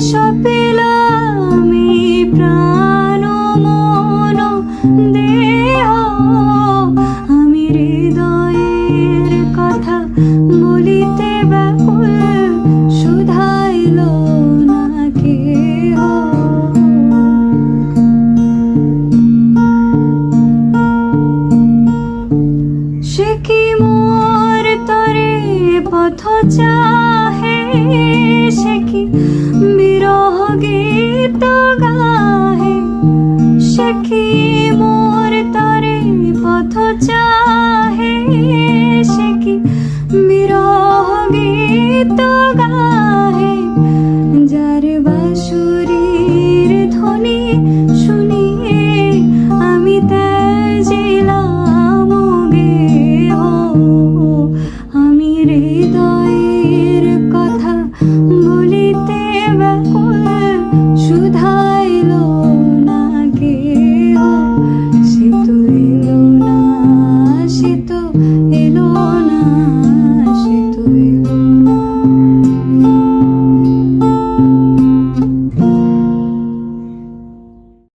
সপিলামি প্রাণ মন দেহ, আমি হৃদয়ের কথা বলিতে ব্যাকুল, শুধাইল না কেহ। সে কি মোর তরে পথ চাহে, সে কি বিরহ গীত গাহে, সে কি মোর তরে পথ চাহে, সে কি বিরহ গীত গাহে, যার বাঁশুরীর ধ্বনি শুনিয়ে আমি ত্যাজিলাম গে।